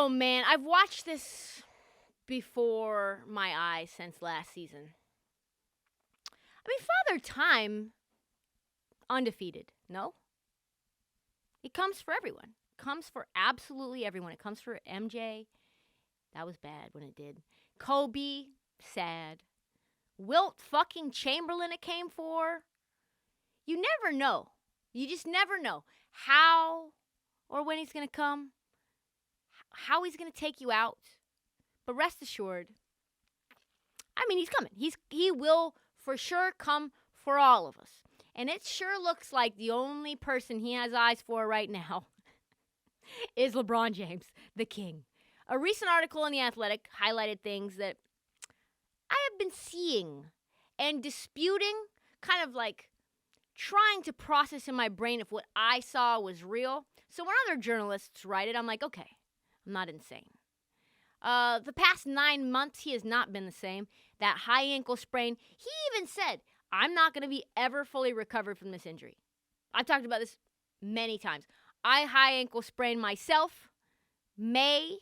Oh, man. I've watched this before my eyes since last season. I mean, Father Time, undefeated. No? It comes for everyone. It comes for absolutely everyone. It comes for MJ. That was bad when it did. Kobe, sad. Wilt fucking Chamberlain it came for. You never know. You just never know how or when he's going to come, how he's going to take you out. But rest assured, I mean, he's coming. He will for sure come for all of us. And it sure looks like the only person he has eyes for right now is LeBron James, the king. A recent article in The Athletic highlighted things that I have been seeing and disputing, kind of like trying to process in my brain if what I saw was real. So when other journalists write it, I'm like, okay, I'm not insane. The past 9 months, he has not been the same. That high ankle sprain, he even said, I'm not going to be ever fully recovered from this injury. I've talked about this many times. I high ankle sprained myself May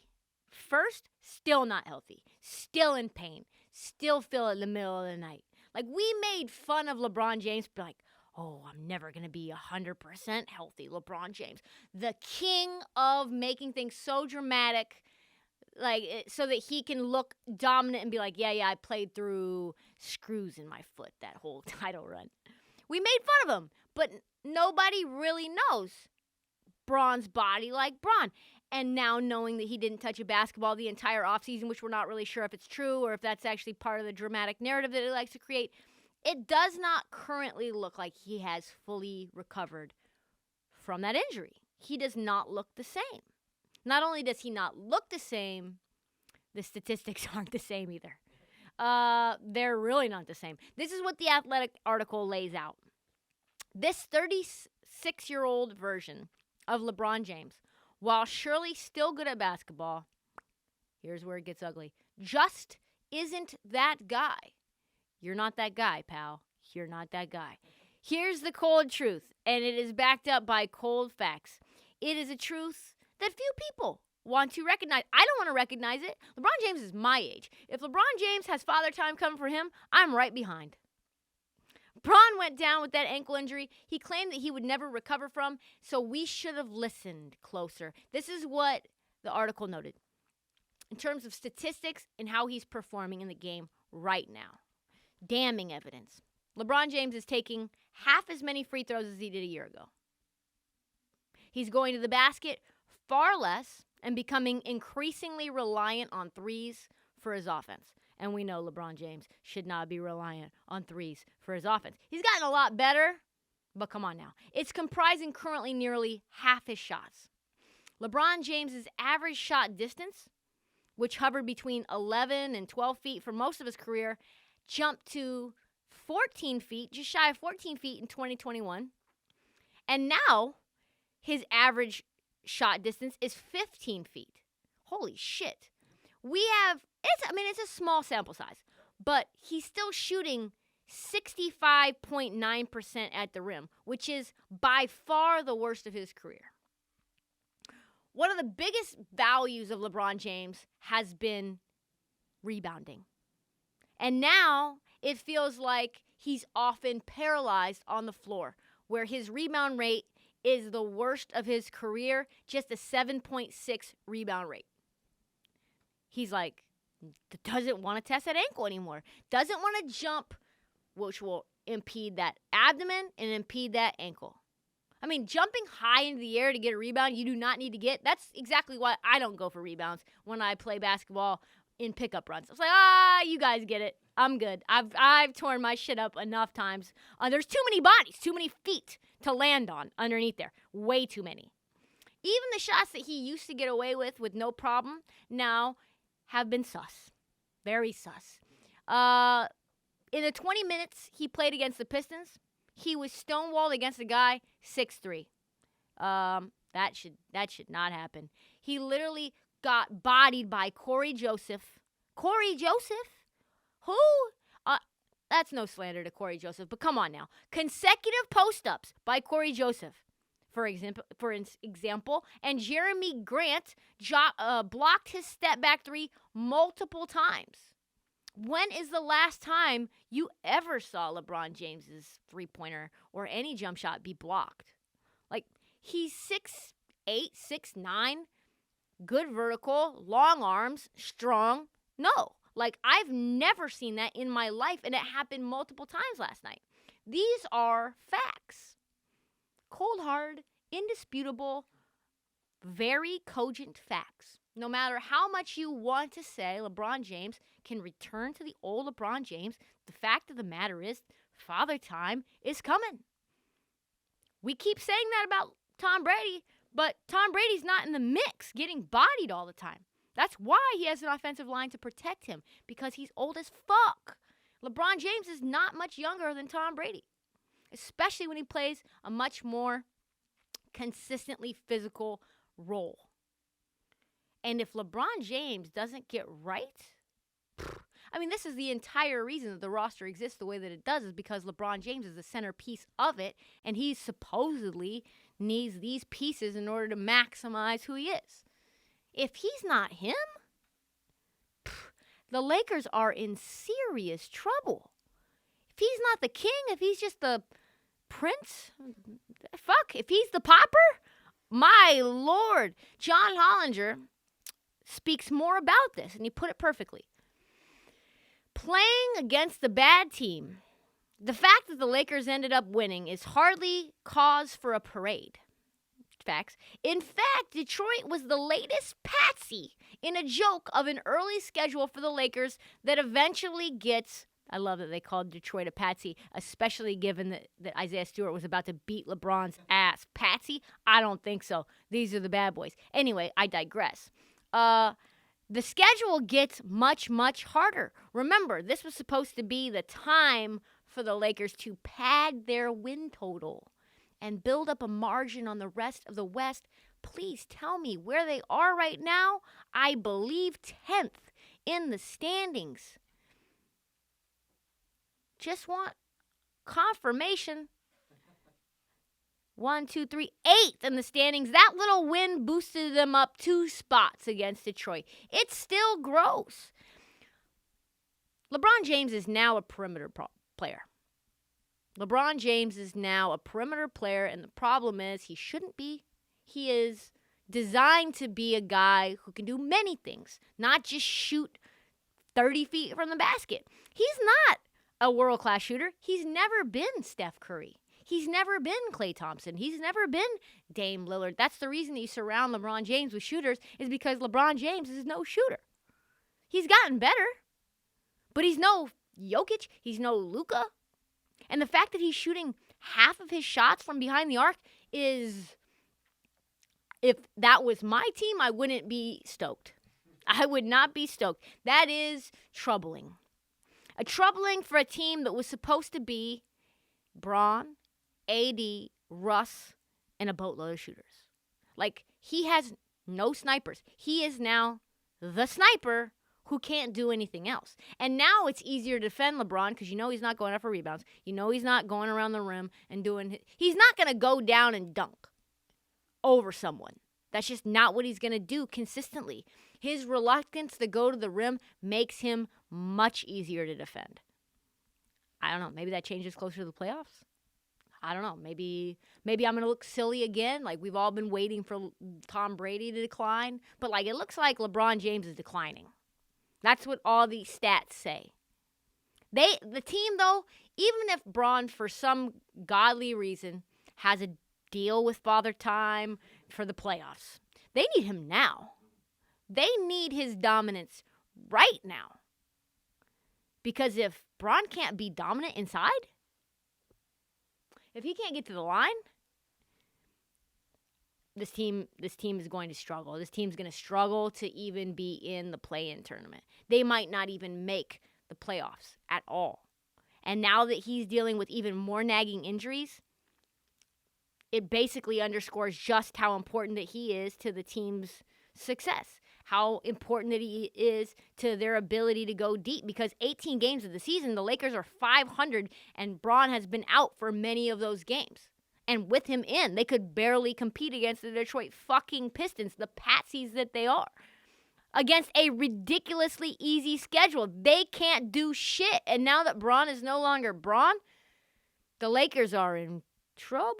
1st, still not healthy, still in pain, still feel it in the middle of the night. Like, we made fun of LeBron James, like, oh, I'm never going to be 100% healthy, LeBron James. The king of making things so dramatic, like, so that he can look dominant and be like, yeah, I played through screws in my foot that whole title run. We made fun of him, but nobody really knows Bron's body like Bron. And now knowing that he didn't touch a basketball the entire offseason, which we're not really sure if it's true or if that's actually part of the dramatic narrative that he likes to create, it does not currently look like he has fully recovered from that injury. He does not look the same. Not only does he not look the same, the statistics aren't the same either. They're really not the same. This is what the Athletic article lays out. This 36-year-old version of LeBron James, while surely still good at basketball, here's where it gets ugly, just isn't that guy. You're not that guy, pal. You're not that guy. Here's the cold truth, and it is backed up by cold facts. It is a truth that few people want to recognize. I don't want to recognize it. LeBron James is my age. If LeBron James has Father Time coming for him, I'm right behind. Bron went down with that ankle injury he claimed that he would never recover from, so we should have listened closer. This is what the article noted in terms of statistics and how he's performing in the game right now. Damning evidence. LeBron James is taking half as many free throws as he did a year ago. He's going to the basket far less and becoming increasingly reliant on threes for his offense. And we know LeBron James should not be reliant on threes for his offense. He's gotten a lot better, but come on now. It's comprising currently nearly half his shots. LeBron James's average shot distance, which hovered between 11 and 12 feet for most of his career, jumped to 14 feet, just shy of 14 feet in 2021. And now his average shot distance is 15 feet. Holy shit. It's a small sample size, but he's still shooting 65.9% at the rim, which is by far the worst of his career. One of the biggest values of LeBron James has been rebounding. And now it feels like he's often paralyzed on the floor, where his rebound rate is the worst of his career, just a 7.6 rebound rate. He's like, doesn't want to test that ankle anymore. Doesn't want to jump, which will impede that abdomen and impede that ankle. I mean, jumping high into the air to get a rebound you do not need to get, that's exactly why I don't go for rebounds when I play basketball in pickup runs. It's like, you guys get it. I'm good. I've torn my shit up enough times. There's too many bodies, too many feet to land on underneath there. Way too many. Even the shots that he used to get away with no problem now have been sus. Very sus. In the 20 minutes he played against the Pistons, he was stonewalled against a guy 6'3". That should not happen. He literally got bodied by Corey Joseph. Corey Joseph? Who? That's no slander to Corey Joseph, but come on now. Consecutive post-ups by Corey Joseph for example, and Jeremy Grant blocked his step-back three multiple times. When is the last time you ever saw LeBron James's three-pointer or any jump shot be blocked? Like, he's 6'8", 6'9", good vertical, long arms, strong. No. Like, I've never seen that in my life, and it happened multiple times last night. These are facts. Cold, hard, indisputable, very cogent facts. No matter how much you want to say LeBron James can return to the old LeBron James, the fact of the matter is Father Time is coming. We keep saying that about Tom Brady, but Tom Brady's not in the mix getting bodied all the time. That's why he has an offensive line to protect him, because he's old as fuck. LeBron James is not much younger than Tom Brady, especially when he plays a much more consistently physical role. And if LeBron James doesn't get right, I mean, this is the entire reason that the roster exists the way that it does, is because LeBron James is the centerpiece of it, and he supposedly needs these pieces in order to maximize who he is. If he's not him, the Lakers are in serious trouble. If he's not the king, if he's just the prince, if he's the pauper, my lord. John Hollinger speaks more about this, and he put it perfectly. Playing against the bad team, the fact that the Lakers ended up winning is hardly cause for a parade. Facts. In fact, Detroit was the latest patsy in a joke of an early schedule for the Lakers that eventually gets, I love that they called Detroit a patsy, especially given that Isaiah Stewart was about to beat LeBron's ass. Patsy? I don't think so. These are the bad boys. Anyway, I digress. The schedule gets much, much harder. Remember, this was supposed to be the time for the Lakers to pad their win total and build up a margin on the rest of the West. Please tell me where they are right now. I believe 10th in the standings. Just want confirmation. 1, 2, 3, 8th in the standings. That little win boosted them up 2 spots against Detroit. It's still gross. LeBron James is now a perimeter player. LeBron James is now a perimeter player, and the problem is he shouldn't be. He is designed to be a guy who can do many things, not just shoot 30 feet from the basket. He's not a world-class shooter. He's never been Steph Curry. He's never been Klay Thompson. He's never been Dame Lillard. That's the reason that you surround LeBron James with shooters, is because LeBron James is no shooter. He's gotten better, but he's no Jokic. He's no Luka. And the fact that he's shooting half of his shots from behind the arc is, if that was my team, I wouldn't be stoked. I would not be stoked. That is troubling. Troubling for a team that was supposed to be Braun, AD, Russ, and a boatload of shooters. Like, he has no snipers. He is now the sniper who can't do anything else. And now it's easier to defend LeBron because you know he's not going up for rebounds. You know he's not going around the rim and doing... He's not going to go down and dunk over someone. That's just not what he's going to do consistently. His reluctance to go to the rim makes him much easier to defend. I don't know. Maybe that changes closer to the playoffs. I don't know. Maybe I'm going to look silly again. Like, we've all been waiting for Tom Brady to decline. But, like, it looks like LeBron James is declining. That's what all these stats say. The team, though, even if Braun, for some godly reason, has a deal with Father Time for the playoffs, they need him now. They need his dominance right now. Because if Braun can't be dominant inside, if he can't get to the line, this team is going to struggle. This team's going to struggle to even be in the play-in tournament. They might not even make the playoffs at all. And now that he's dealing with even more nagging injuries, it basically underscores just how important that he is to the team's success, how important that he is to their ability to go deep. Because 18 games of the season, the Lakers are 500, and Braun has been out for many of those games. And with him in, they could barely compete against the Detroit fucking Pistons, the patsies that they are, against a ridiculously easy schedule. They can't do shit. And now that Bron is no longer Bron, the Lakers are in trouble.